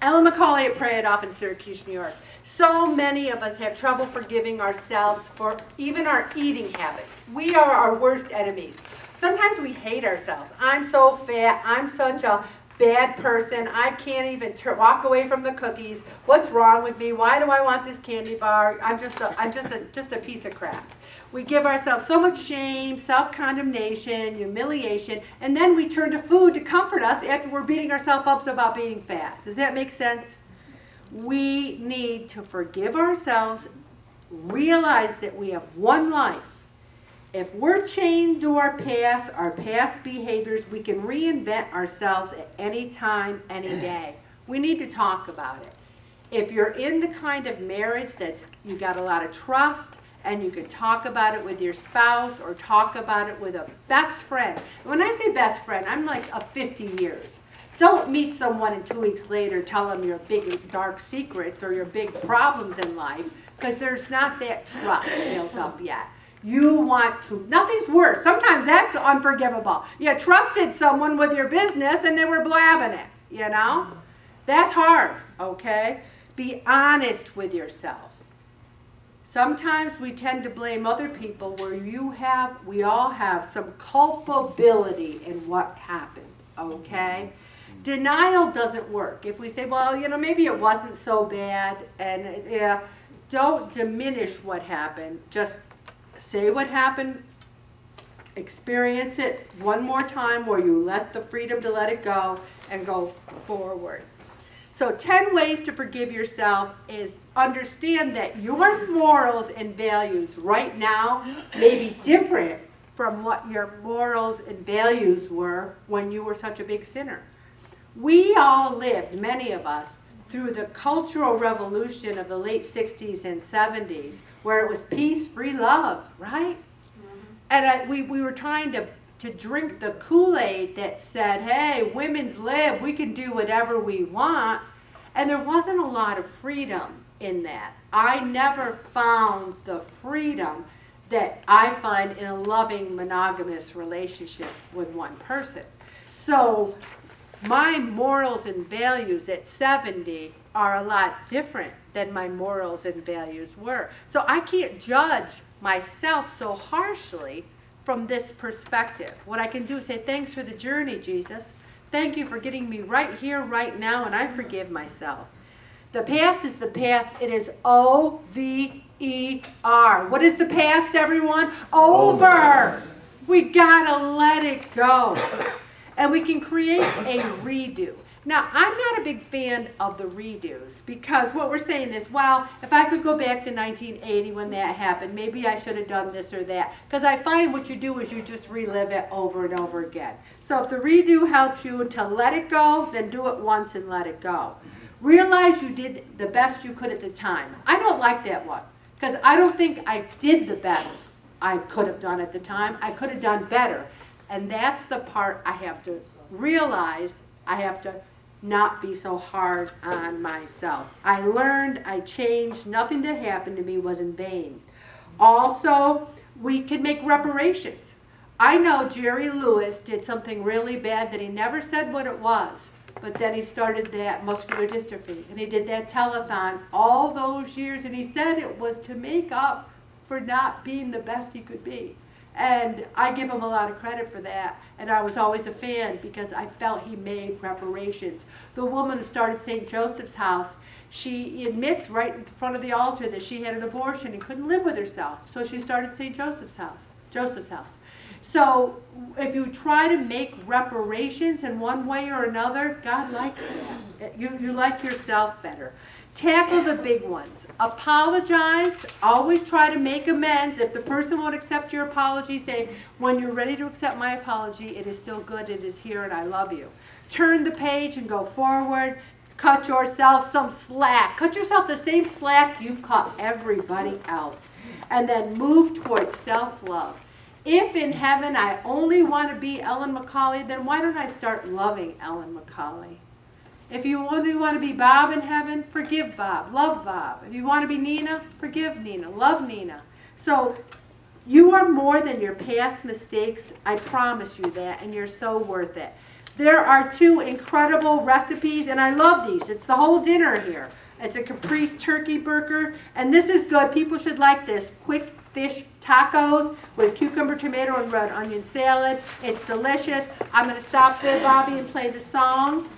Ellen McCauley at Pray It Off in Syracuse, New York. So many of us have trouble forgiving ourselves for even our eating habits. We are our worst enemies. Sometimes we hate ourselves. I'm so fat. I'm such a bad person. I can't even walk away from the cookies. What's wrong with me? Why do I want this candy bar? I'm just a piece of crap. We give ourselves so much shame, self-condemnation, humiliation, and then we turn to food to comfort us after we're beating ourselves up about being fat. Does that make sense? We need to forgive ourselves, realize that we have one life. If we're chained to our past behaviors, we can reinvent ourselves at any time, any day. We need to talk about it. If you're in the kind of marriage that's you got a lot of trust, and you can talk about it with your spouse or talk about it with a best friend. When I say best friend, I'm like a 50 years. Don't meet someone and 2 weeks later tell them your big dark secrets or your big problems in life, because there's not that trust built up yet. You want to, nothing's worse. Sometimes that's unforgivable. You trusted someone with your business and they were blabbing it, you know? That's hard, okay? Be honest with yourself. Sometimes we tend to blame other people where we all have some culpability in what happened, okay? Denial doesn't work. If we say, well, maybe it wasn't so bad, and don't diminish what happened. Just say what happened, experience it one more time where you let the freedom to let it go and go forward. So 10 ways to forgive yourself is understand that your morals and values right now may be different from what your morals and values were when you were such a big sinner. We all lived, many of us, through the cultural revolution of the late 60s and 70s, where it was peace, free love, right? And we were trying to drink the Kool-Aid that said, hey, women's lib, we can do whatever we want. And there wasn't a lot of freedom in that. I never found the freedom that I find in a loving monogamous relationship with one person. So my morals and values at 70 are a lot different than my morals and values were. So I can't judge myself so harshly from this perspective. What I can do is say, thanks for the journey, Jesus. Thank you for getting me right here, right now, and I forgive myself. The past is the past. It is O-V-E-R. What is the past, everyone? Over. We gotta let it go. And we can create a redo. Now, I'm not a big fan of the redos, because what we're saying is, well, if I could go back to 1980 when that happened, maybe I should have done this or that. Because I find what you do is you just relive it over and over again. So if the redo helps you to let it go, then do it once and let it go. Realize you did the best you could at the time. I don't like that one, because I don't think I did the best I could have done at the time. I could have done better. And that's the part I have to realize. I have to not be so hard on myself. I learned, I changed, nothing that happened to me was in vain. Also, we can make reparations. I know Jerry Lewis did something really bad that he never said what it was, but then he started that muscular dystrophy, and he did that telethon all those years, and he said it was to make up for not being the best he could be. And I give him a lot of credit for that. And I was always a fan because I felt he made reparations. The woman who started St. Joseph's House, she admits right in front of the altar that she had an abortion and couldn't live with herself. So she started St. Joseph's House. So if you try to make reparations in one way or another, God likes that. You like yourself better. Tackle the big ones. Apologize. Always try to make amends. If the person won't accept your apology, say, when you're ready to accept my apology, it is still good, it is here, and I love you. Turn the page and go forward. Cut yourself some slack. Cut yourself the same slack you cut everybody else. And then move towards self-love. If in heaven I only want to be Ellen McCauley, then why don't I start loving Ellen McCauley? If you only want to be Bob in heaven, forgive Bob, love Bob. If you want to be Nina, forgive Nina, love Nina. So you are more than your past mistakes. I promise you that, and you're so worth it. There are two incredible recipes, and I love these. It's the whole dinner here. It's a caprese turkey burger, and this is good. People should like this. Quick fish tacos with cucumber, tomato, and red onion salad. It's delicious. I'm going to stop there, Bobby, and play the song.